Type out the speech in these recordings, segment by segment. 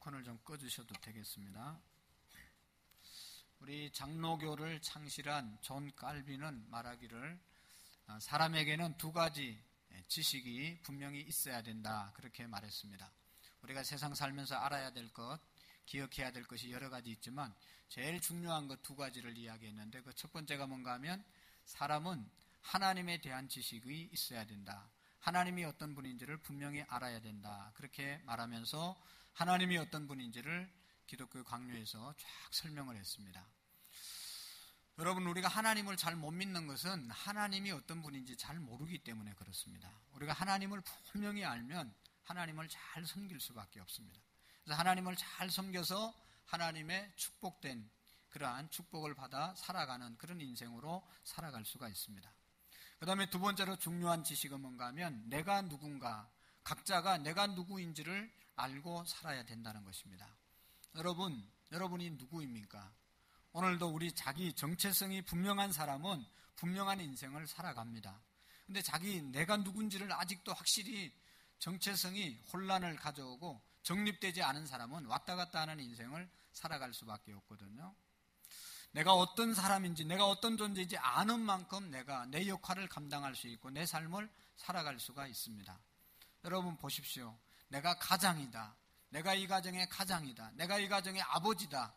에어컨을 좀 꺼주셔도 되겠습니다. 우리 장로교를 창실한 존 칼빈은 말하기를 사람에게는 두 가지 지식이 분명히 있어야 된다, 그렇게 말했습니다. 우리가 세상 살면서 알아야 될 것, 기억해야 될 것이 여러 가지 있지만 제일 중요한 것 두 가지를 이야기했는데, 그 첫 번째가 뭔가 하면 사람은 하나님에 대한 지식이 있어야 된다. 하나님이 어떤 분인지를 분명히 알아야 된다, 그렇게 말하면서 하나님이 어떤 분인지를 기독교 강요에서 쫙 설명을 했습니다. 여러분, 우리가 하나님을 잘 못 믿는 것은 하나님이 어떤 분인지 잘 모르기 때문에 그렇습니다. 우리가 하나님을 분명히 알면 하나님을 잘 섬길 수밖에 없습니다. 그래서 하나님을 잘 섬겨서 하나님의 축복된 그러한 축복을 받아 살아가는 그런 인생으로 살아갈 수가 있습니다. 그 다음에 두 번째로 중요한 지식은 뭔가 하면 내가 누군가, 각자가 내가 누구인지를 알고 살아야 된다는 것입니다. 여러분이 누구입니까? 오늘도 우리 자기 정체성이 분명한 사람은 분명한 인생을 살아갑니다. 근데 내가 누군지를 아직도 확실히 정체성이 혼란을 가져오고 정립되지 않은 사람은 왔다 갔다 하는 인생을 살아갈 수밖에 없거든요. 내가 어떤 사람인지, 내가 어떤 존재인지 아는 만큼 내가 내 역할을 감당할 수 있고 내 삶을 살아갈 수가 있습니다. 여러분 보십시오. 내가 가장이다, 내가 이 가정의 가장이다, 내가 이 가정의 아버지다,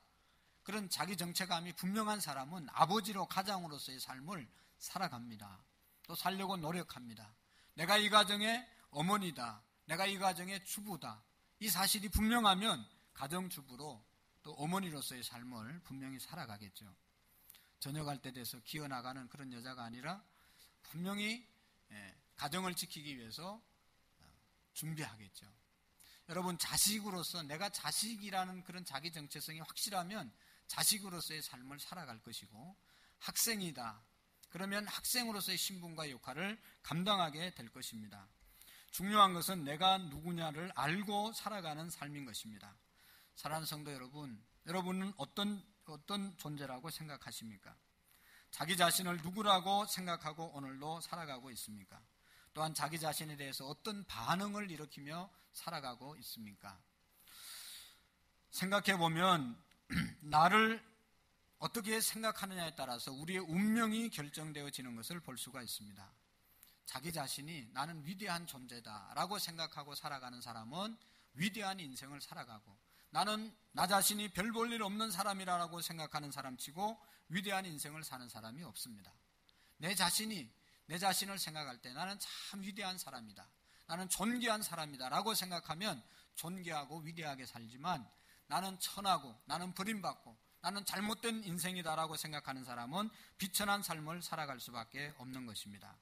그런 자기 정체감이 분명한 사람은 아버지로 가장으로서의 삶을 살아갑니다. 또 살려고 노력합니다. 내가 이 가정의 어머니다, 내가 이 가정의 주부다, 이 사실이 분명하면 가정주부로 또 어머니로서의 삶을 분명히 살아가겠죠. 저녁할 때 돼서 기어나가는 그런 여자가 아니라 분명히 가정을 지키기 위해서 준비하겠죠. 여러분, 자식으로서 내가 자식이라는 그런 자기 정체성이 확실하면 자식으로서의 삶을 살아갈 것이고, 학생이다 그러면 학생으로서의 신분과 역할을 감당하게 될 것입니다. 중요한 것은 내가 누구냐를 알고 살아가는 삶인 것입니다. 사랑하는 성도 여러분, 여러분은 어떤 존재라고 생각하십니까? 자기 자신을 누구라고 생각하고 오늘도 살아가고 있습니까? 또한 자기 자신에 대해서 어떤 반응을 일으키며 살아가고 있습니까? 생각해보면 나를 어떻게 생각하느냐에 따라서 우리의 운명이 결정되어지는 것을 볼 수가 있습니다. 자기 자신이 나는 위대한 존재다라고 생각하고 살아가는 사람은 위대한 인생을 살아가고, 나는 나 자신이 별 볼 일 없는 사람이라고 생각하는 사람치고 위대한 인생을 사는 사람이 없습니다. 내 자신을 생각할 때 나는 참 위대한 사람이다, 나는 존귀한 사람이다 라고 생각하면 존귀하고 위대하게 살지만, 나는 천하고 나는 버림받고 나는 잘못된 인생이다 라고 생각하는 사람은 비천한 삶을 살아갈 수밖에 없는 것입니다.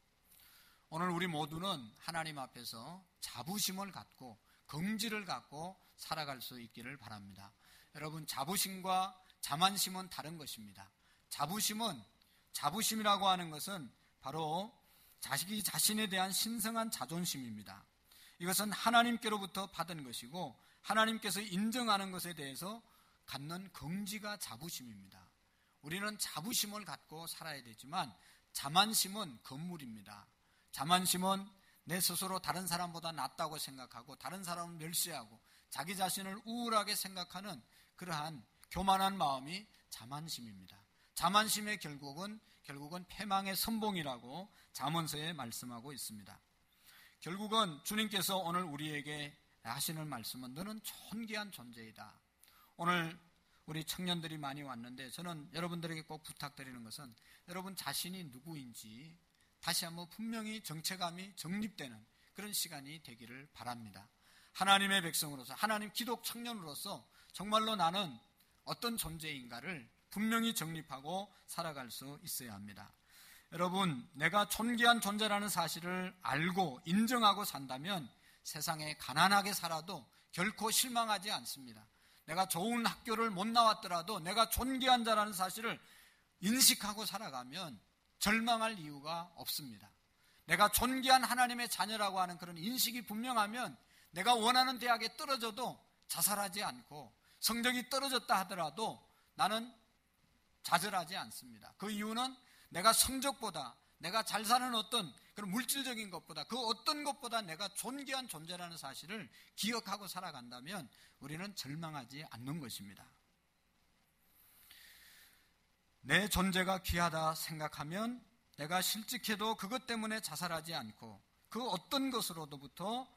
오늘 우리 모두는 하나님 앞에서 자부심을 갖고 긍지를 갖고 살아갈 수 있기를 바랍니다. 여러분, 자부심과 자만심은 다른 것입니다. 자부심이라고 하는 것은 바로 자기 자신에 대한 신성한 자존심입니다. 이것은 하나님께로부터 받은 것이고 하나님께서 인정하는 것에 대해서 갖는 긍지가 자부심입니다. 우리는 자부심을 갖고 살아야 되지만 자만심은 건물입니다. 자만심은 내 스스로 다른 사람보다 낫다고 생각하고 다른 사람을 멸시하고 자기 자신을 우월하게 생각하는 그러한 교만한 마음이 자만심입니다. 자만심의 결국은 패망의 선봉이라고 잠언서에 말씀하고 있습니다. 결국은 주님께서 오늘 우리에게 하시는 말씀은 너는 존귀한 존재이다. 오늘 우리 청년들이 많이 왔는데 저는 여러분들에게 꼭 부탁드리는 것은 여러분 자신이 누구인지 다시 한번 분명히 정체감이 정립되는 그런 시간이 되기를 바랍니다. 하나님의 백성으로서, 하나님 기독 청년으로서 정말로 나는 어떤 존재인가를 분명히 정립하고 살아갈 수 있어야 합니다. 여러분, 내가 존귀한 존재라는 사실을 알고 인정하고 산다면 세상에 가난하게 살아도 결코 실망하지 않습니다. 내가 좋은 학교를 못 나왔더라도 내가 존귀한 자라는 사실을 인식하고 살아가면 절망할 이유가 없습니다. 내가 존귀한 하나님의 자녀라고 하는 그런 인식이 분명하면 내가 원하는 대학에 떨어져도 자살하지 않고 성적이 떨어졌다 하더라도 나는 좌절하지 않습니다. 그 이유는 내가 성적보다 내가 잘 사는 어떤 그런 물질적인 것보다, 그 어떤 것보다 내가 존귀한 존재라는 사실을 기억하고 살아간다면 우리는 절망하지 않는 것입니다. 내 존재가 귀하다 생각하면 내가 실직해도 그것 때문에 자살하지 않고 그 어떤 것으로부터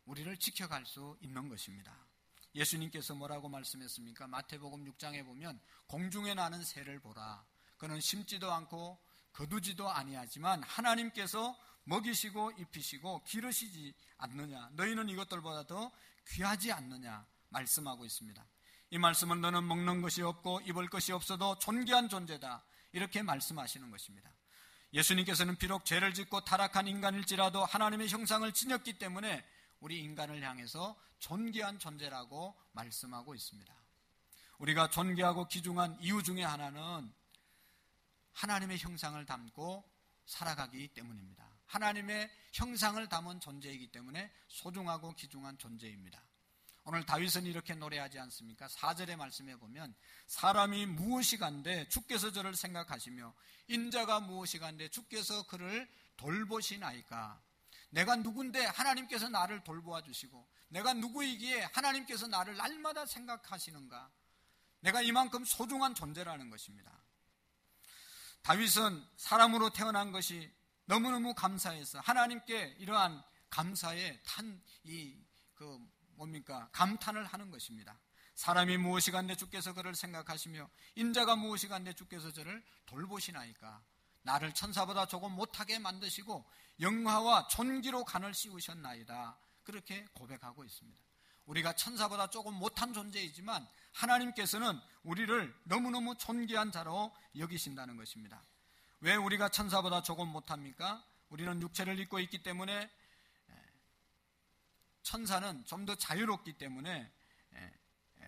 우리를 지켜갈 수 있는 것입니다. 예수님께서 뭐라고 말씀했습니까? 마태복음 6장에 보면 공중에 나는 새를 보라. 그는 심지도 않고 거두지도 아니하지만 하나님께서 먹이시고 입히시고 기르시지 않느냐. 너희는 이것들보다 더 귀하지 않느냐 말씀하고 있습니다. 이 말씀은 너는 먹는 것이 없고 입을 것이 없어도 존귀한 존재다, 이렇게 말씀하시는 것입니다. 예수님께서는 비록 죄를 짓고 타락한 인간일지라도 하나님의 형상을 지녔기 때문에 우리 인간을 향해서 존귀한 존재라고 말씀하고 있습니다. 우리가 존귀하고 귀중한 이유 중에 하나는 하나님의 형상을 담고 살아가기 때문입니다. 하나님의 형상을 담은 존재이기 때문에 소중하고 귀중한 존재입니다. 오늘 다윗은 이렇게 노래하지 않습니까? 4절의 말씀에 보면 사람이 무엇이간데 주께서 저를 생각하시며 인자가 무엇이간데 주께서 그를 돌보시나이까. 내가 누군데 하나님께서 나를 돌보아 주시고 내가 누구이기에 하나님께서 나를 날마다 생각하시는가. 내가 이만큼 소중한 존재라는 것입니다. 다윗은 사람으로 태어난 것이 너무너무 감사해서 하나님께 이러한 감사에 감탄을 하는 것입니다. 사람이 무엇이간데 주께서 그를 생각하시며 인자가 무엇이간데 주께서 저를 돌보시나이까. 나를 천사보다 조금 못하게 만드시고 영화와 존귀로 간을 씌우셨나이다, 그렇게 고백하고 있습니다. 우리가 천사보다 조금 못한 존재이지만 하나님께서는 우리를 너무너무 존귀한 자로 여기신다는 것입니다. 왜 우리가 천사보다 조금 못합니까? 우리는 육체를 입고 있기 때문에, 천사는 좀 더 자유롭기 때문에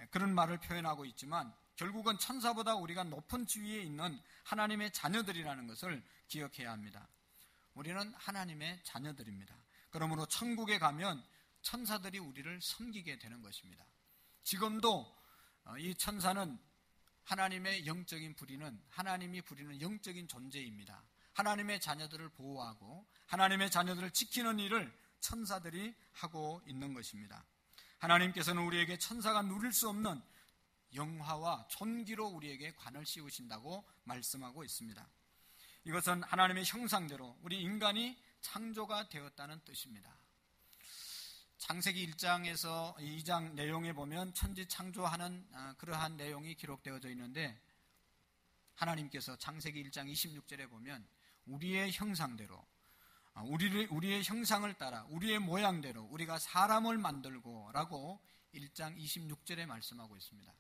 그런 말을 표현하고 있지만 결국은 천사보다 우리가 높은 지위에 있는 하나님의 자녀들이라는 것을 기억해야 합니다. 우리는 하나님의 자녀들입니다. 그러므로 천국에 가면 천사들이 우리를 섬기게 되는 것입니다. 지금도 이 천사는 하나님의 영적인 부리는, 하나님이 부리는 영적인 존재입니다. 하나님의 자녀들을 보호하고 하나님의 자녀들을 지키는 일을 천사들이 하고 있는 것입니다. 하나님께서는 우리에게 천사가 누릴 수 없는 영화와 존귀로 우리에게 관을 씌우신다고 말씀하고 있습니다. 이것은 하나님의 형상대로 우리 인간이 창조가 되었다는 뜻입니다. 창세기 1장에서 2장 내용에 보면 천지 창조하는 그러한 내용이 기록되어져 있는데, 하나님께서 창세기 1장 26절에 보면 우리의 형상대로, 우리의 형상을 따라 우리의 모양대로 우리가 사람을 만들고 라고 1장 26절에 말씀하고 있습니다.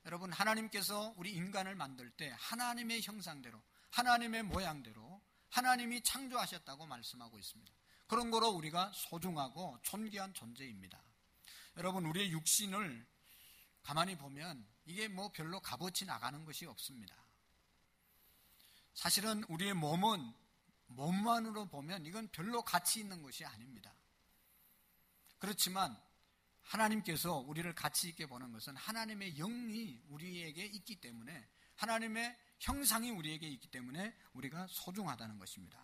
여러분, 하나님께서 우리 인간을 만들 때 하나님의 형상대로, 하나님의 모양대로 하나님이 창조하셨다고 말씀하고 있습니다. 그런 거로 우리가 소중하고 존귀한 존재입니다. 여러분, 우리의 육신을 가만히 보면 이게 뭐 별로 값어치 나가는 것이 없습니다. 사실은 우리의 몸은 몸만으로 보면 이건 별로 가치 있는 것이 아닙니다. 그렇지만 하나님께서 우리를 가치 있게 보는 것은 하나님의 영이 우리에게 있기 때문에, 하나님의 형상이 우리에게 있기 때문에 우리가 소중하다는 것입니다.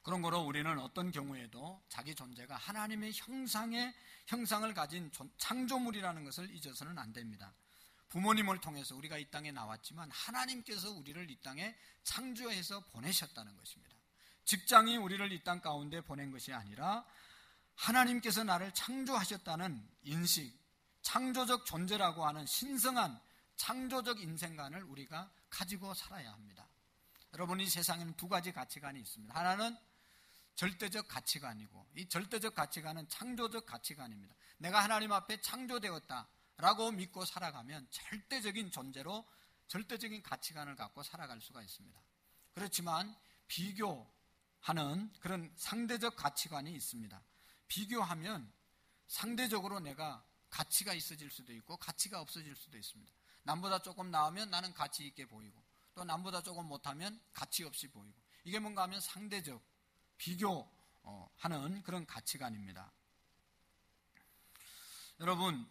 그런 거로 우리는 어떤 경우에도 자기 존재가 하나님의 형상을 가진 창조물이라는 것을 잊어서는 안 됩니다. 부모님을 통해서 우리가 이 땅에 나왔지만 하나님께서 우리를 이 땅에 창조해서 보내셨다는 것입니다. 직장이 우리를 이 땅 가운데 보낸 것이 아니라 하나님께서 나를 창조하셨다는 인식, 창조적 존재라고 하는 신성한 창조적 인생관을 우리가 가지고 살아야 합니다. 여러분, 이 세상에는 두 가지 가치관이 있습니다. 하나는 절대적 가치관이고, 이 절대적 가치관은 창조적 가치관입니다. 내가 하나님 앞에 창조되었다라고 믿고 살아가면 절대적인 존재로 절대적인 가치관을 갖고 살아갈 수가 있습니다. 그렇지만 비교하는 그런 상대적 가치관이 있습니다. 비교하면 상대적으로 내가 가치가 있어질 수도 있고 가치가 없어질 수도 있습니다. 남보다 조금 나으면 나는 가치 있게 보이고, 또 남보다 조금 못하면 가치 없이 보이고, 이게 뭔가 하면 상대적 비교하는 그런 가치관입니다. 여러분,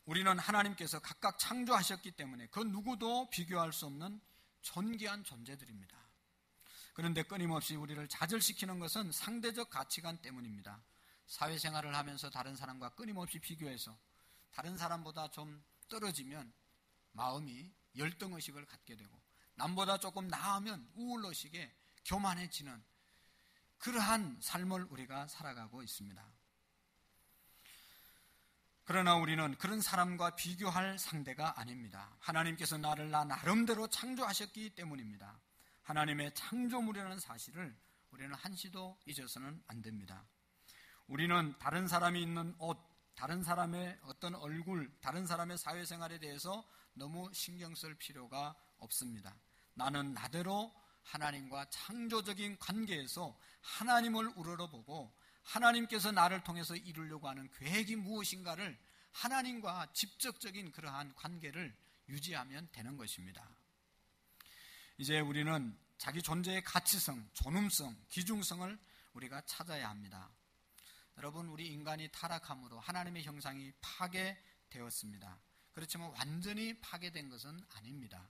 우리는 하나님께서 각각 창조하셨기 때문에 그 누구도 비교할 수 없는 존귀한 존재들입니다. 그런데 끊임없이 우리를 좌절시키는 것은 상대적 가치관 때문입니다. 사회생활을 하면서 다른 사람과 끊임없이 비교해서 다른 사람보다 좀 떨어지면 마음이 열등의식을 갖게 되고, 남보다 조금 나으면 우울의식에 교만해지는 그러한 삶을 우리가 살아가고 있습니다. 그러나 우리는 그런 사람과 비교할 상대가 아닙니다. 하나님께서 나를 나 나름대로 창조하셨기 때문입니다. 하나님의 창조물이라는 사실을 우리는 한시도 잊어서는 안 됩니다. 우리는 다른 사람이 입는 옷, 다른 사람의 어떤 얼굴, 다른 사람의 사회생활에 대해서 너무 신경 쓸 필요가 없습니다. 나는 나대로 하나님과 창조적인 관계에서 하나님을 우러러보고 하나님께서 나를 통해서 이루려고 하는 계획이 무엇인가를 하나님과 직접적인 그러한 관계를 유지하면 되는 것입니다. 이제 우리는 자기 존재의 가치성, 존엄성, 기중성을 우리가 찾아야 합니다. 여러분, 우리 인간이 타락함으로 하나님의 형상이 파괴되었습니다. 그렇지만 완전히 파괴된 것은 아닙니다.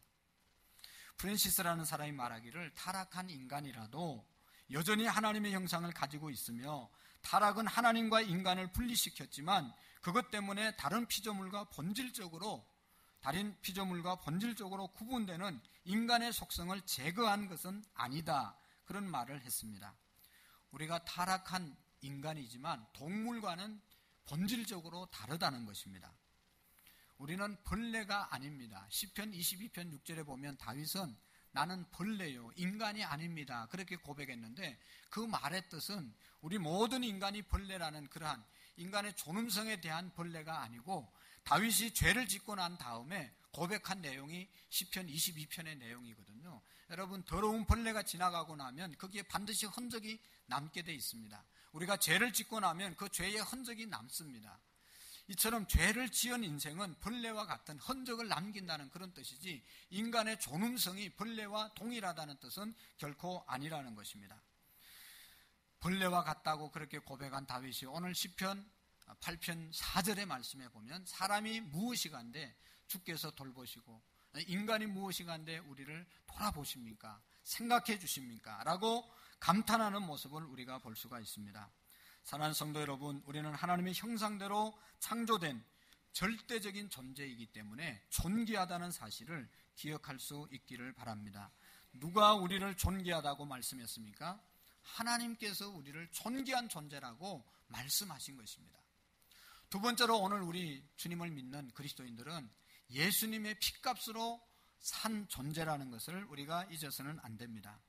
프랜시스라는 사람이 말하기를 타락한 인간이라도 여전히 하나님의 형상을 가지고 있으며, 타락은 하나님과 인간을 분리시켰지만 그것 때문에 다른 피조물과 본질적으로 구분되는 인간의 속성을 제거한 것은 아니다, 그런 말을 했습니다. 우리가 타락한 인간이지만 동물과는 본질적으로 다르다는 것입니다. 우리는 벌레가 아닙니다. 시편 22편 6절에 보면 다윗은 나는 벌레요, 인간이 아닙니다, 그렇게 고백했는데, 그 말의 뜻은 우리 모든 인간이 벌레라는 그러한 인간의 존엄성에 대한 벌레가 아니고, 다윗이 죄를 짓고 난 다음에 고백한 내용이 시편 22편의 내용이거든요. 여러분, 더러운 벌레가 지나가고 나면 거기에 반드시 흔적이 남게 돼 있습니다. 우리가 죄를 짓고 나면 그 죄의 흔적이 남습니다. 이처럼 죄를 지은 인생은 벌레와 같은 흔적을 남긴다는 그런 뜻이지, 인간의 존엄성이 벌레와 동일하다는 뜻은 결코 아니라는 것입니다. 벌레와 같다고 그렇게 고백한 다윗이 오늘 시편 8편 4절의 말씀에 보면, 사람이 무엇이간데 주께서 돌보시고 인간이 무엇이간데 우리를 돌아보십니까? 생각해 주십니까? 라고 감탄하는 모습을 우리가 볼 수가 있습니다. 사랑하는 성도 여러분, 우리는 하나님의 형상대로 창조된 절대적인 존재이기 때문에 존귀하다는 사실을 기억할 수 있기를 바랍니다. 누가 우리를 존귀하다고 말씀했습니까? 하나님께서 우리를 존귀한 존재라고 말씀하신 것입니다. 두 번째로, 오늘 우리 주님을 믿는 그리스도인들은 예수님의 피값으로 산 존재라는 것을 우리가 잊어서는 안 됩니다.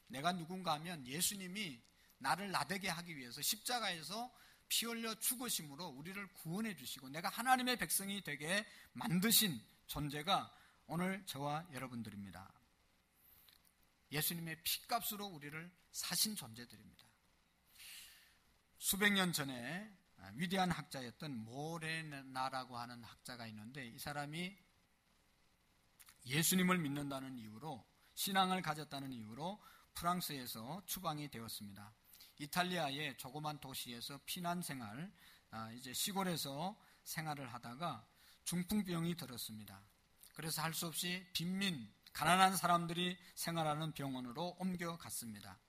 내가 누군가 하면 예수님이 나를 나되게 하기 위해서 십자가에서 피 흘려 죽으심으로 우리를 구원해 주시고 내가 하나님의 백성이 되게 만드신 존재가 오늘 저와 여러분들입니다. 예수님의 피값으로 우리를 사신 존재들입니다. 수백 년 전에 위대한 학자였던 모레나라고 하는 학자가 있는데, 이 사람이 예수님을 믿는다는 이유로, 신앙을 가졌다는 이유로 프랑스에서 추방이 되었습니다. 이탈리아의 조그만 도시에서 피난 생활, 이제 시골에서 생활을 하다가 중풍병이 들었습니다. 그래서 할 수 없이 빈민, 가난한 사람들이 생활하는 병원으로 옮겨갔습니다.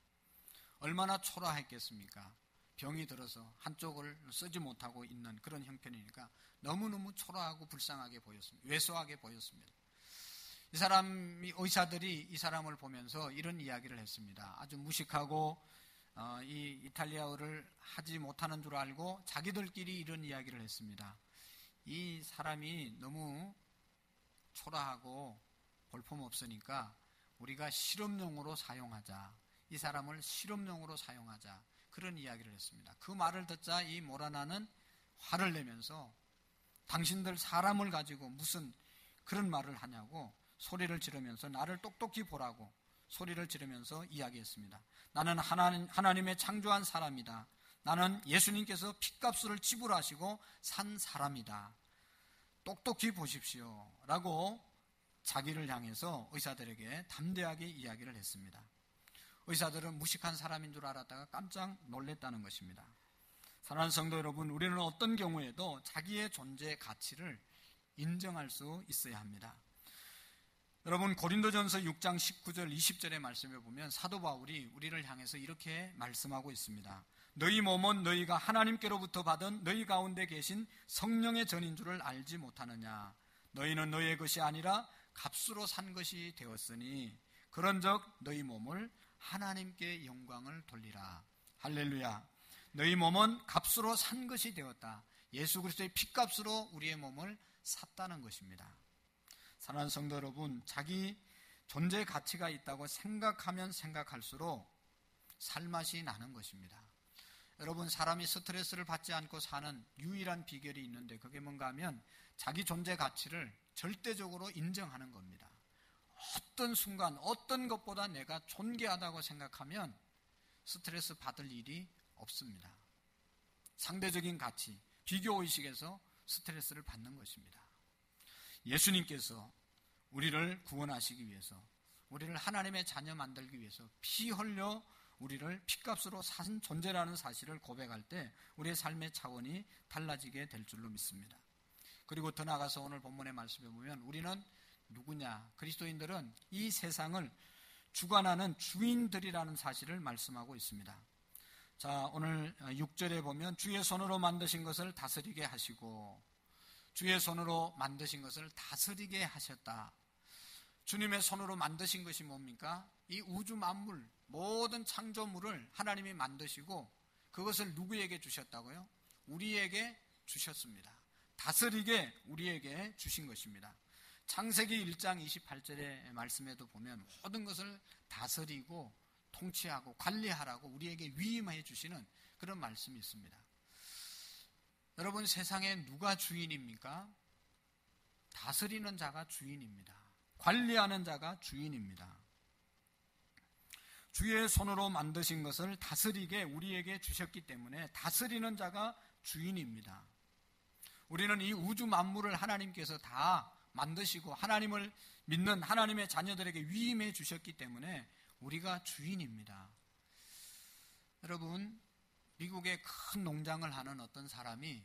얼마나 초라했겠습니까? 병이 들어서 한쪽을 쓰지 못하고 있는 그런 형편이니까 너무너무 초라하고 불쌍하게 보였습니다. 왜소하게 보였습니다. 이 사람이, 의사들이 이 사람을 보면서 이런 이야기를 했습니다. 아주 무식하고 이 이탈리아어를 하지 못하는 줄 알고 자기들끼리 이런 이야기를 했습니다. 이 사람이 너무 초라하고 볼품없으니까 우리가 실험용으로 사용하자, 이 사람을 실험용으로 사용하자, 그런 이야기를 했습니다. 그 말을 듣자 이 모라나는 화를 내면서 당신들 사람을 가지고 무슨 그런 말을 하냐고 소리를 지르면서, 나를 똑똑히 보라고 소리를 지르면서 이야기했습니다. 나는 하나님의 창조한 사람이다. 나는 예수님께서 핏값을 지불하시고 산 사람이다. 똑똑히 보십시오 라고 자기를 향해서 의사들에게 담대하게 이야기를 했습니다. 의사들은 무식한 사람인 줄 알았다가 깜짝 놀랐다는 것입니다. 사랑하는 성도 여러분, 우리는 어떤 경우에도 자기의 존재의 가치를 인정할 수 있어야 합니다. 여러분, 고린도전서 6장 19절 20절의 말씀에 보면 사도 바울이 우리를 향해서 이렇게 말씀하고 있습니다. 너희 몸은 너희가 하나님께로부터 받은 너희 가운데 계신 성령의 전인 줄을 알지 못하느냐. 너희는 너희의 것이 아니라 값으로 산 것이 되었으니 그런즉 너희 몸을 하나님께 영광을 돌리라. 할렐루야. 너희 몸은 값으로 산 것이 되었다. 예수 그리스도의 핏값으로 우리의 몸을 샀다는 것입니다. 사랑하는 성도 여러분, 자기 존재 가치가 있다고 생각하면 생각할수록 살맛이 나는 것입니다. 여러분, 사람이 스트레스를 받지 않고 사는 유일한 비결이 있는데 그게 뭔가 하면 자기 존재 가치를 절대적으로 인정하는 겁니다. 어떤 순간 어떤 것보다 내가 존귀하다고 생각하면 스트레스 받을 일이 없습니다. 상대적인 가치, 비교의식에서 스트레스를 받는 것입니다. 예수님께서 우리를 구원하시기 위해서, 우리를 하나님의 자녀 만들기 위해서 피 흘려 우리를 핏값으로 산 존재라는 사실을 고백할 때 우리의 삶의 차원이 달라지게 될 줄로 믿습니다. 그리고 더 나아가서 오늘 본문의 말씀에 보면 우리는 누구냐? 그리스도인들은 이 세상을 주관하는 주인들이라는 사실을 말씀하고 있습니다. 자, 오늘 6절에 보면 주의 손으로 만드신 것을 다스리게 하시고, 주의 손으로 만드신 것을 다스리게 하셨다. 주님의 손으로 만드신 것이 뭡니까? 이 우주 만물, 모든 창조물을 하나님이 만드시고 그것을 누구에게 주셨다고요? 우리에게 주셨습니다. 다스리게 우리에게 주신 것입니다. 창세기 1장 28절의 말씀에도 보면 모든 것을 다스리고 통치하고 관리하라고 우리에게 위임해 주시는 그런 말씀이 있습니다. 여러분, 세상에 누가 주인입니까? 다스리는 자가 주인입니다. 관리하는 자가 주인입니다. 주의 손으로 만드신 것을 다스리게 우리에게 주셨기 때문에 다스리는 자가 주인입니다. 우리는 이 우주 만물을 하나님께서 다 만드시고 하나님을 믿는 하나님의 자녀들에게 위임해 주셨기 때문에 우리가 주인입니다. 여러분, 미국의 큰 농장을 하는 어떤 사람이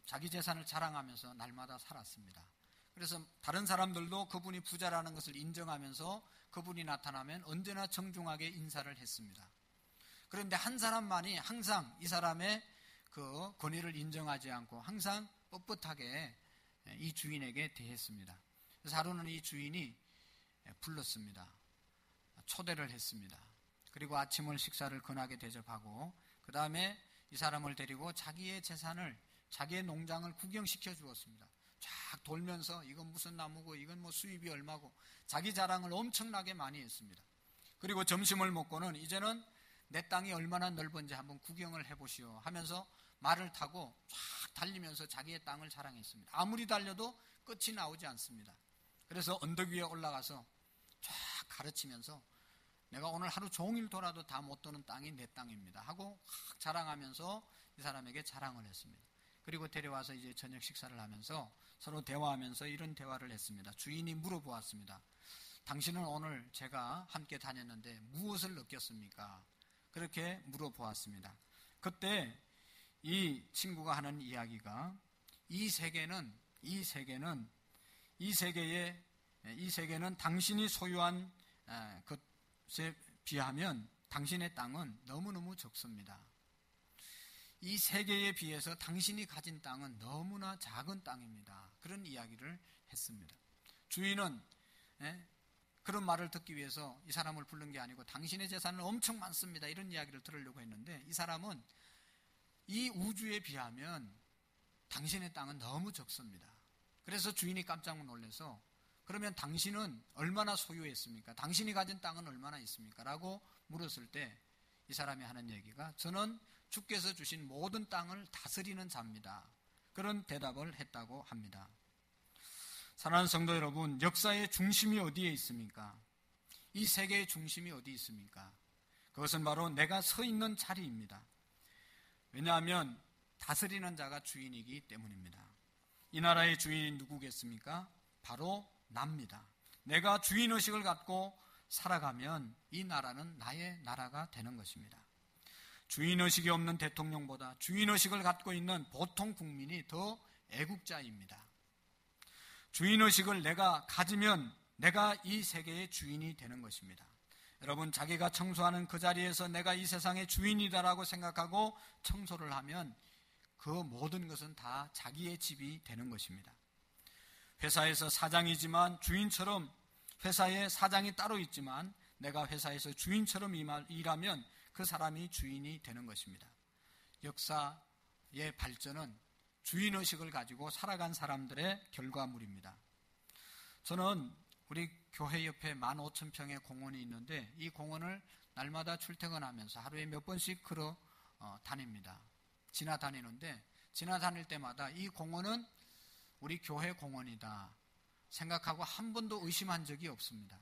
자기 재산을 자랑하면서 날마다 살았습니다. 그래서 다른 사람들도 그분이 부자라는 것을 인정하면서 그분이 나타나면 언제나 정중하게 인사를 했습니다. 그런데 한 사람만이 항상 이 사람의 그 권위를 인정하지 않고 항상 뻣뻣하게 이 주인에게 대했습니다. 그래서 하루는 이 주인이 불렀습니다. 초대를 했습니다. 그리고 아침을 식사를 근하게 대접하고 그 다음에 이 사람을 데리고 자기의 재산을, 자기의 농장을 구경시켜 주었습니다. 쫙 돌면서 이건 무슨 나무고 이건 뭐 수입이 얼마고 자기 자랑을 엄청나게 많이 했습니다. 그리고 점심을 먹고는 이제는 내 땅이 얼마나 넓은지 한번 구경을 해보시오 하면서 말을 타고 쫙 달리면서 자기의 땅을 자랑했습니다. 아무리 달려도 끝이 나오지 않습니다. 그래서 언덕 위에 올라가서 쫙 가르치면서 내가 오늘 하루 종일 돌아도 다 못 도는 땅이 내 땅입니다 하고 확 자랑하면서 이 사람에게 자랑을 했습니다. 그리고 데려와서 이제 저녁 식사를 하면서 서로 대화하면서 이런 대화를 했습니다. 주인이 물어보았습니다. 당신은 오늘 제가 함께 다녔는데 무엇을 느꼈습니까? 그렇게 물어보았습니다. 그때 이 친구가 하는 이야기가 이 세계는 당신이 소유한 것에 비하면 당신의 땅은 너무너무 적습니다. 이 세계에 비해서 당신이 가진 땅은 너무나 작은 땅입니다. 그런 이야기를 했습니다. 주인은 그런 말을 듣기 위해서 이 사람을 부른 게 아니고 당신의 재산은 엄청 많습니다. 이런 이야기를 들으려고 했는데 이 사람은 이 우주에 비하면 당신의 땅은 너무 적습니다. 그래서 주인이 깜짝 놀라서 그러면 당신은 얼마나 소유했습니까? 당신이 가진 땅은 얼마나 있습니까? 라고 물었을 때 이 사람이 하는 얘기가 저는 주께서 주신 모든 땅을 다스리는 자입니다. 그런 대답을 했다고 합니다. 사랑하는 성도 여러분, 역사의 중심이 어디에 있습니까? 이 세계의 중심이 어디 있습니까? 그것은 바로 내가 서 있는 자리입니다. 왜냐하면 다스리는 자가 주인이기 때문입니다. 이 나라의 주인이 누구겠습니까? 바로 납니다. 내가 주인의식을 갖고 살아가면 이 나라는 나의 나라가 되는 것입니다. 주인의식이 없는 대통령보다 주인의식을 갖고 있는 보통 국민이 더 애국자입니다. 주인의식을 내가 가지면 내가 이 세계의 주인이 되는 것입니다. 여러분, 자기가 청소하는 그 자리에서 내가 이 세상의 주인이다라고 생각하고 청소를 하면 그 모든 것은 다 자기의 집이 되는 것입니다. 회사에서 사장이지만 주인처럼, 회사에 사장이 따로 있지만 내가 회사에서 주인처럼 일하면 그 사람이 주인이 되는 것입니다. 역사의 발전은 주인의식을 가지고 살아간 사람들의 결과물입니다. 저는 우리 교회 옆에 15,000평의 공원이 있는데 이 공원을 날마다 출퇴근하면서 하루에 몇 번씩 걸어 다닙니다. 지나다니는데 지나다닐 때마다 이 공원은 우리 교회 공원이다 생각하고 한 번도 의심한 적이 없습니다.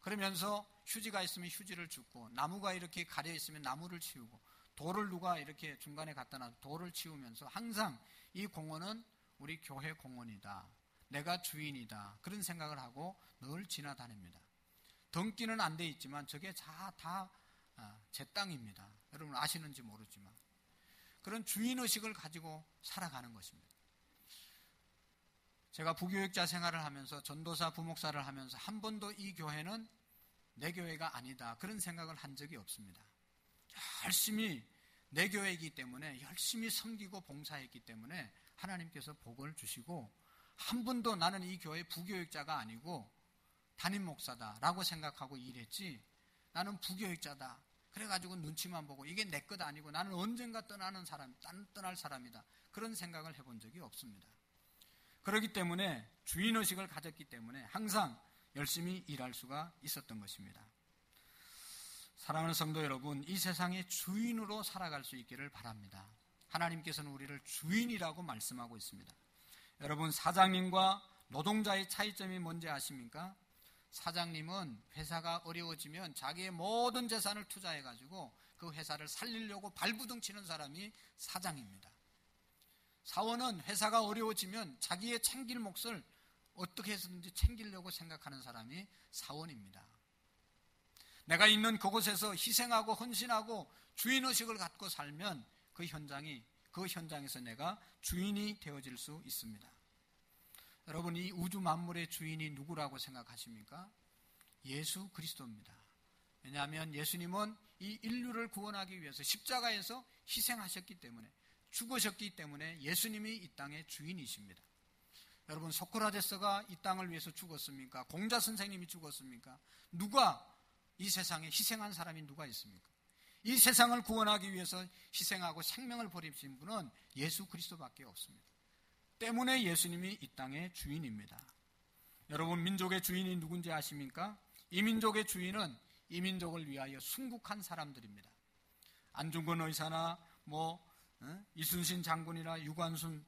그러면서 휴지가 있으면 휴지를 줍고, 나무가 이렇게 가려 있으면 나무를 치우고, 돌을 누가 이렇게 중간에 갖다 놔서 돌을 치우면서 항상 이 공원은 우리 교회 공원이다, 내가 주인이다, 그런 생각을 하고 늘 지나다닙니다. 등기는 안 돼 있지만 저게 다 제 땅입니다. 여러분 아시는지 모르지만 그런 주인의식을 가지고 살아가는 것입니다. 제가 부교육자 생활을 하면서, 전도사 부목사를 하면서 한 번도 이 교회는 내 교회가 아니다 그런 생각을 한 적이 없습니다. 열심히 내 교회이기 때문에 열심히 섬기고 봉사했기 때문에 하나님께서 복을 주시고, 한 번도 나는 이 교회 부교육자가 아니고 담임 목사다라고 생각하고 일했지, 나는 부교육자다 그래가지고 눈치만 보고 이게 내 것 아니고 나는 언젠가 떠날 사람이다 그런 생각을 해본 적이 없습니다. 그렇기 때문에 주인의식을 가졌기 때문에 항상 열심히 일할 수가 있었던 것입니다. 사랑하는 성도 여러분, 이 세상의 주인으로 살아갈 수 있기를 바랍니다. 하나님께서는 우리를 주인이라고 말씀하고 있습니다. 여러분, 사장님과 노동자의 차이점이 뭔지 아십니까? 사장님은 회사가 어려워지면 자기의 모든 재산을 투자해가지고 그 회사를 살리려고 발부둥 치는 사람이 사장입니다. 사원은 회사가 어려워지면 자기의 챙길 몫을 어떻게 해서든지 챙기려고 생각하는 사람이 사원입니다. 내가 있는 그곳에서 희생하고 헌신하고 주인의식을 갖고 살면 그 현장에서 내가 주인이 되어질 수 있습니다. 여러분, 이 우주 만물의 주인이 누구라고 생각하십니까? 예수 그리스도입니다. 왜냐하면 예수님은 이 인류를 구원하기 위해서 십자가에서 희생하셨기 때문에, 죽으셨기 때문에 예수님이 이 땅의 주인이십니다. 여러분, 소크라테스가 이 땅을 위해서 죽었습니까? 공자 선생님이 죽었습니까? 누가 이 세상에 희생한 사람이 누가 있습니까? 이 세상을 구원하기 위해서 희생하고 생명을 버리신 분은 예수 그리스도밖에 없습니다. 때문에 예수님이 이 땅의 주인입니다. 여러분, 민족의 주인이 누군지 아십니까? 이 민족의 주인은 이 민족을 위하여 순국한 사람들입니다. 안중근 의사나 이순신 장군이나 유관순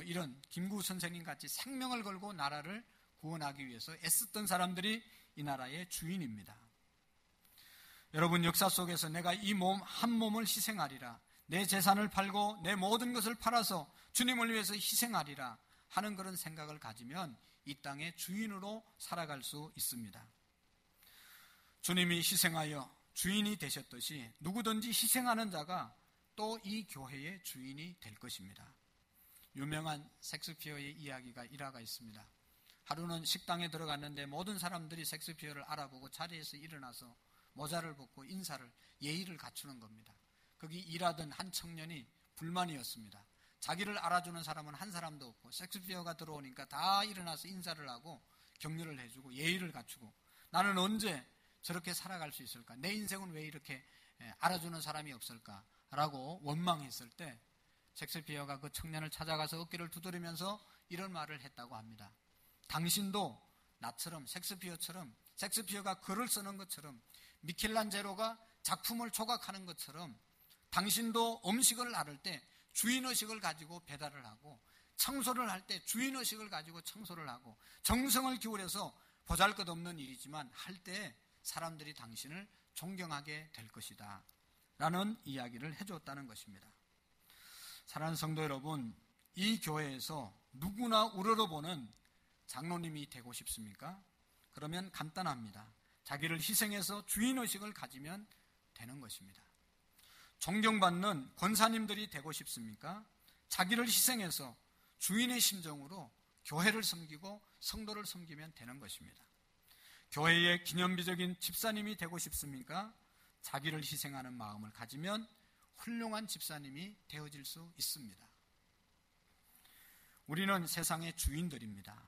이런 김구 선생님 같이 생명을 걸고 나라를 구원하기 위해서 애썼던 사람들이 이 나라의 주인입니다. 여러분, 역사 속에서 내가 이 몸 한 몸을 희생하리라, 내 재산을 팔고 내 모든 것을 팔아서 주님을 위해서 희생하리라 하는 그런 생각을 가지면 이 땅의 주인으로 살아갈 수 있습니다. 주님이 희생하여 주인이 되셨듯이 누구든지 희생하는 자가 또 이 교회의 주인이 될 것입니다. 유명한 셰익스피어의 이야기가 일화가 있습니다. 하루는 식당에 들어갔는데 모든 사람들이 셰익스피어를 알아보고 자리에서 일어나서 모자를 벗고 인사를, 예의를 갖추는 겁니다. 거기 일하던 한 청년이 불만이었습니다. 자기를 알아주는 사람은 한 사람도 없고 셰익스피어가 들어오니까 다 일어나서 인사를 하고 격려를 해주고 예의를 갖추고, 나는 언제 저렇게 살아갈 수 있을까? 내 인생은 왜 이렇게 알아주는 사람이 없을까? 라고 원망했을 때 셰익스피어가 그 청년을 찾아가서 어깨를 두드리면서 이런 말을 했다고 합니다. 당신도 나처럼, 셰익스피어처럼, 셰익스피어가 글을 쓰는 것처럼, 미켈란젤로가 작품을 조각하는 것처럼 당신도 음식을 나를 때 주인의식을 가지고 배달을 하고, 청소를 할 때 주인의식을 가지고 청소를 하고, 정성을 기울여서 보잘것없는 일이지만 할 때 사람들이 당신을 존경하게 될 것이다 라는 이야기를 해줬다는 것입니다. 사랑하는 성도 여러분, 이 교회에서 누구나 우러러보는 장로님이 되고 싶습니까? 그러면 간단합니다. 자기를 희생해서 주인의식을 가지면 되는 것입니다. 존경받는 권사님들이 되고 싶습니까? 자기를 희생해서 주인의 심정으로 교회를 섬기고 성도를 섬기면 되는 것입니다. 교회의 기념비적인 집사님이 되고 싶습니까? 자기를 희생하는 마음을 가지면 훌륭한 집사님이 되어질 수 있습니다. 우리는 세상의 주인들입니다.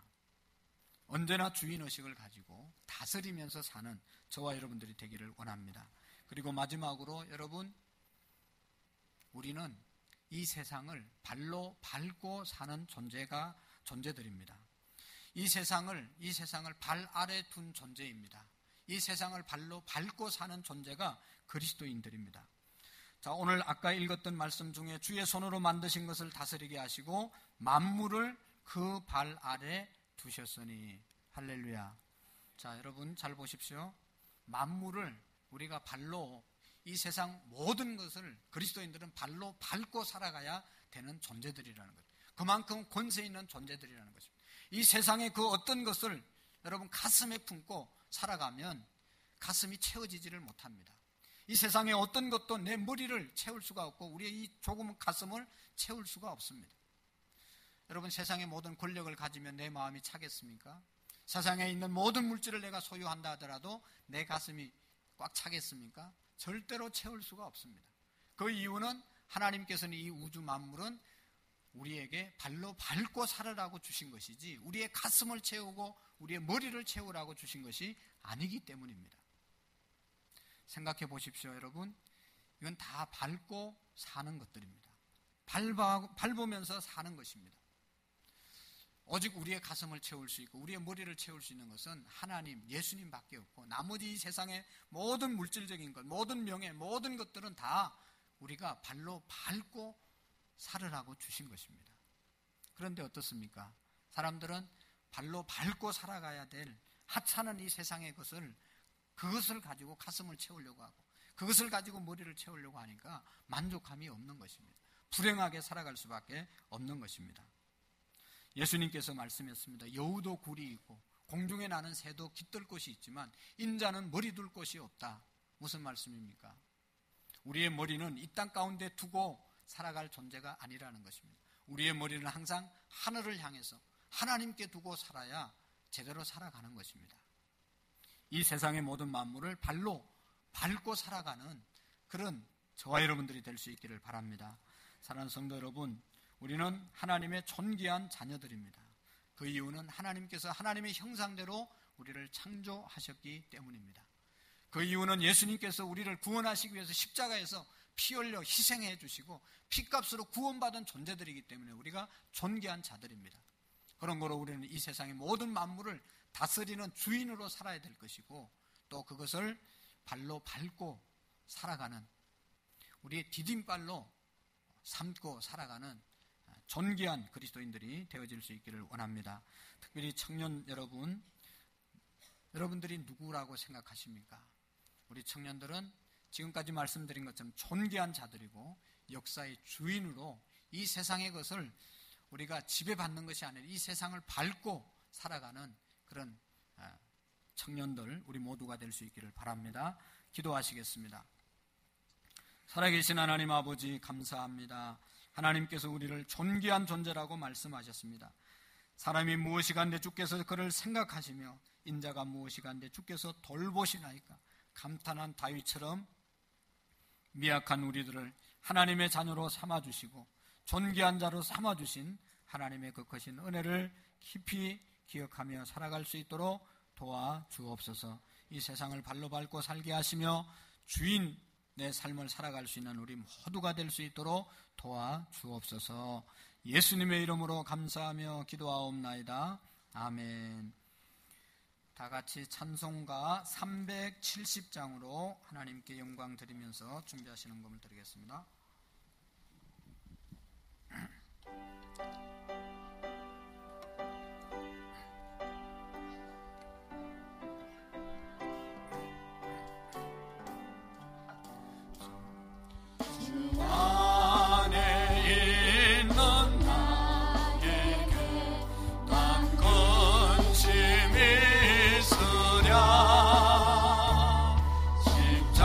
언제나 주인의식을 가지고 다스리면서 사는 저와 여러분들이 되기를 원합니다. 그리고 마지막으로 여러분, 우리는 이 세상을 발로 밟고 사는 존재들입니다. 이 세상을 발 아래 둔 존재입니다. 이 세상을 발로 밟고 사는 존재가 그리스도인들입니다. 자, 오늘 아까 읽었던 말씀 중에 주의 손으로 만드신 것을 다스리게 하시고 만물을 그 발 아래 두셨으니. 할렐루야. 자, 여러분 잘 보십시오. 만물을 우리가 발로, 이 세상 모든 것을 그리스도인들은 발로 밟고 살아가야 되는 존재들이라는 것. 그만큼 권세 있는 존재들이라는 것입니다. 이 세상의 그 어떤 것을 여러분 가슴에 품고 살아가면 가슴이 채워지지를 못합니다. 이 세상의 어떤 것도 내 머리를 채울 수가 없고 우리의 이 조금 가슴을 채울 수가 없습니다. 여러분, 세상의 모든 권력을 가지면 내 마음이 차겠습니까? 세상에 있는 모든 물질을 내가 소유한다 하더라도 내 가슴이 꽉 차겠습니까? 절대로 채울 수가 없습니다. 그 이유는 하나님께서는 이 우주 만물은 우리에게 발로 밟고 살으라고 주신 것이지 우리의 가슴을 채우고 우리의 머리를 채우라고 주신 것이 아니기 때문입니다. 생각해 보십시오, 여러분. 이건 다 밟고 사는 것들입니다. 밟으면서 사는 것입니다. 오직 우리의 가슴을 채울 수 있고 우리의 머리를 채울 수 있는 것은 하나님, 예수님밖에 없고 나머지 이 세상의 모든 물질적인 것, 모든 명예, 모든 것들은 다 우리가 발로 밟고 살으라고 주신 것입니다. 그런데 어떻습니까? 사람들은 발로 밟고 살아가야 될 하찮은 이 세상의 것을, 그것을 가지고 가슴을 채우려고 하고 그것을 가지고 머리를 채우려고 하니까 만족함이 없는 것입니다. 불행하게 살아갈 수밖에 없는 것입니다. 예수님께서 말씀했습니다. 여우도 굴이 있고 공중에 나는 새도 깃들 곳이 있지만 인자는 머리 둘 곳이 없다. 무슨 말씀입니까? 우리의 머리는 이 땅 가운데 두고 살아갈 존재가 아니라는 것입니다. 우리의 머리는 항상 하늘을 향해서 하나님께 두고 살아야 제대로 살아가는 것입니다. 이 세상의 모든 만물을 발로 밟고 살아가는 그런 저와 여러분들이 될 수 있기를 바랍니다. 사랑하는 성도 여러분, 우리는 하나님의 존귀한 자녀들입니다. 그 이유는 하나님께서 하나님의 형상대로 우리를 창조하셨기 때문입니다. 그 이유는 예수님께서 우리를 구원하시기 위해서 십자가에서 피 흘려 희생해 주시고 피값으로 구원받은 존재들이기 때문에 우리가 존귀한 자들입니다. 그런 거로 우리는 이 세상의 모든 만물을 다스리는 주인으로 살아야 될 것이고 또 그것을 발로 밟고 살아가는, 우리의 디딤발로 삼고 살아가는 존귀한 그리스도인들이 되어질 수 있기를 원합니다. 특별히 청년 여러분들이 누구라고 생각하십니까? 우리 청년들은 지금까지 말씀드린 것처럼 존귀한 자들이고 역사의 주인으로 이 세상의 것을 우리가 지배받는 것이 아니라 이 세상을 밟고 살아가는 그런 청년들, 우리 모두가 될 수 있기를 바랍니다. 기도하시겠습니다. 살아계신 하나님 아버지, 감사합니다. 하나님께서 우리를 존귀한 존재라고 말씀하셨습니다. 사람이 무엇이간데 주께서 그를 생각하시며 인자가 무엇이간데 주께서 돌보시나이까. 감탄한 다윗처럼 미약한 우리들을 하나님의 자녀로 삼아주시고 존귀한 자로 삼아주신 하나님의 그 크신 은혜를 깊이 기억하며 살아갈 수 있도록 도와주옵소서. 이 세상을 발로 밟고 살게 하시며 주인의 삶을 살아갈 수 있는 우리 모두가 될 수 있도록 도와주옵소서. 예수님의 이름으로 감사하며 기도하옵나이다. 아멘. 다 같이 찬송가 370장으로 하나님께 영광 드리면서 준비하시는 것을 드리겠습니다.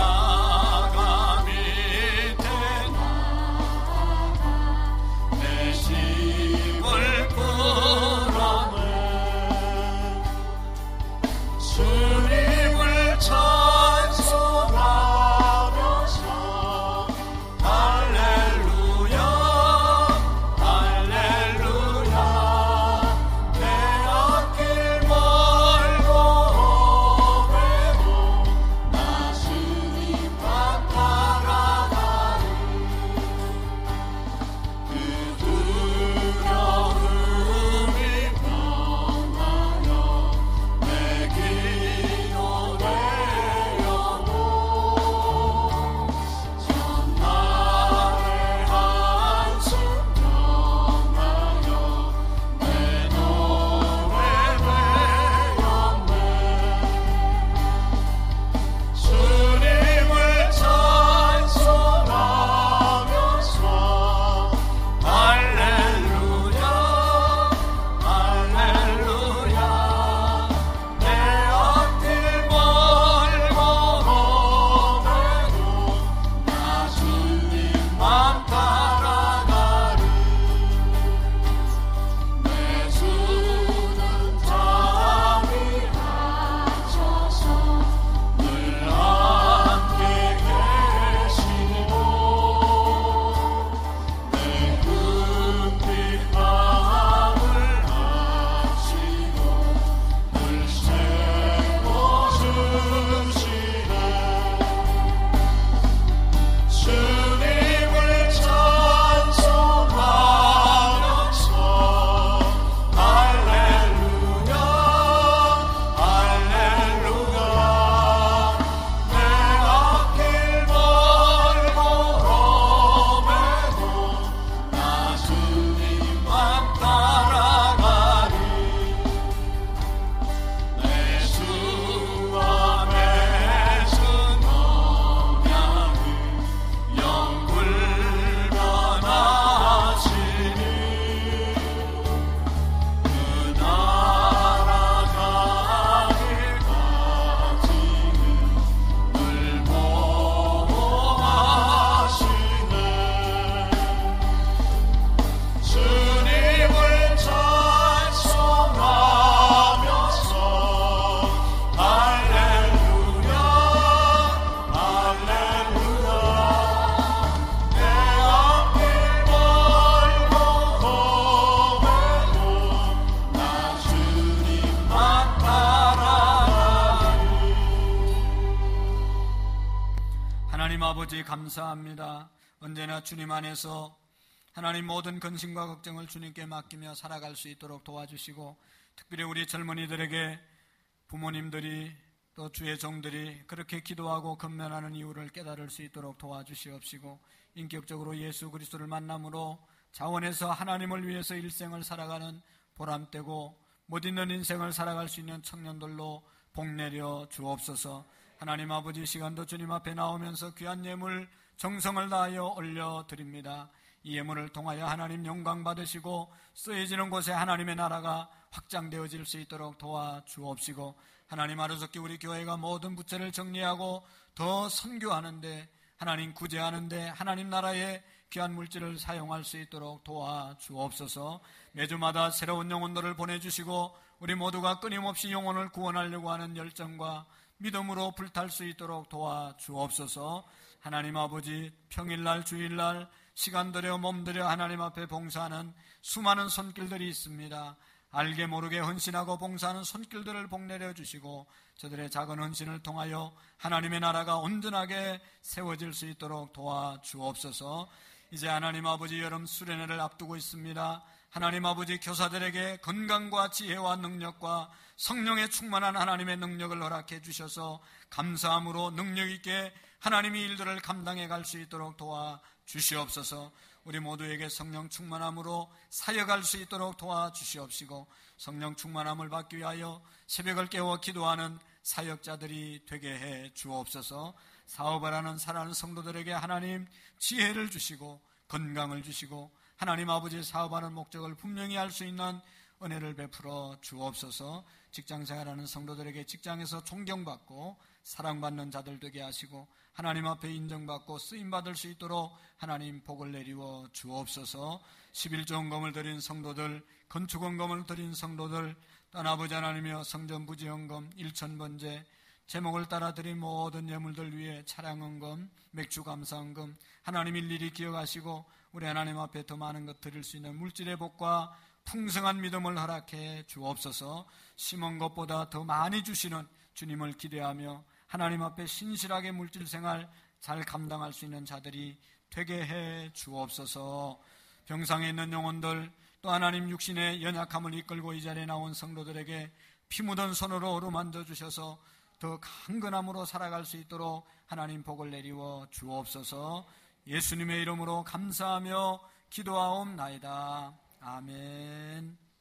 십자가 밑에 나아가 내 심을 아버지 감사합니다. 언제나 주님 안에서 하나님 모든 근심과 걱정을 주님께 맡기며 살아갈 수 있도록 도와주시고, 특별히 우리 젊은이들에게 부모님들이 또 주의 종들이 그렇게 기도하고 근면하는 이유를 깨달을 수 있도록 도와주시옵시고, 인격적으로 예수 그리스도를 만남으로 자원해서 하나님을 위해서 일생을 살아가는 보람되고 못 있는 인생을 살아갈 수 있는 청년들로 복내려 주옵소서. 하나님 아버지, 시간도 주님 앞에 나오면서 귀한 예물 정성을 다하여 올려드립니다. 이 예물을 통하여 하나님 영광 받으시고 쓰여지는 곳에 하나님의 나라가 확장되어질 수 있도록 도와주옵시고, 하나님 하루속히 우리 교회가 모든 부채를 정리하고 더 선교하는데, 하나님 구제하는데 하나님 나라의 귀한 물질을 사용할 수 있도록 도와주옵소서. 매주마다 새로운 영혼들을 보내주시고 우리 모두가 끊임없이 영혼을 구원하려고 하는 열정과 믿음으로 불탈 수 있도록 도와주옵소서. 하나님 아버지, 평일날 주일날 시간 들여 몸 들여 하나님 앞에 봉사하는 수많은 손길들이 있습니다. 알게 모르게 헌신하고 봉사하는 손길들을 복내려 주시고 저들의 작은 헌신을 통하여 하나님의 나라가 온전하게 세워질 수 있도록 도와주옵소서. 이제 하나님 아버지, 여름 수련회를 앞두고 있습니다. 하나님 아버지, 교사들에게 건강과 지혜와 능력과 성령의 충만한 하나님의 능력을 허락해 주셔서 감사함으로 능력 있게 하나님의 일들을 감당해 갈 수 있도록 도와주시옵소서. 우리 모두에게 성령 충만함으로 사역할 수 있도록 도와주시옵시고, 성령 충만함을 받기 위하여 새벽을 깨워 기도하는 사역자들이 되게 해 주옵소서. 사업을 하는 살아가는 성도들에게 하나님 지혜를 주시고 건강을 주시고 하나님 아버지, 사업하는 목적을 분명히 알 수 있는 은혜를 베풀어 주옵소서. 직장생활하는 성도들에게 직장에서 존경받고 사랑받는 자들 되게 하시고 하나님 앞에 인정받고 쓰임받을 수 있도록 하나님 복을 내리워 주옵소서. 11조 헌금을 드린 성도들, 건축 헌금을 드린 성도들, 또 아버지 하나님이여 성전 부지 헌금 1,000번째, 제목을 따라 드린 모든 예물들 위해 차량 헌금, 맥주 감사 헌금 하나님 일일이 기억하시고 우리 하나님 앞에 더 많은 것 드릴 수 있는 물질의 복과 풍성한 믿음을 허락해 주옵소서. 심은 것보다 더 많이 주시는 주님을 기대하며 하나님 앞에 신실하게 물질 생활 잘 감당할 수 있는 자들이 되게 해 주옵소서. 병상에 있는 영혼들, 또 하나님 육신의 연약함을 이끌고 이 자리에 나온 성도들에게 피 묻은 손으로 어루만져 주셔서 더 강건함으로 살아갈 수 있도록 하나님 복을 내리워 주옵소서. 예수님의 이름으로 감사하며 기도하옵나이다. 아멘.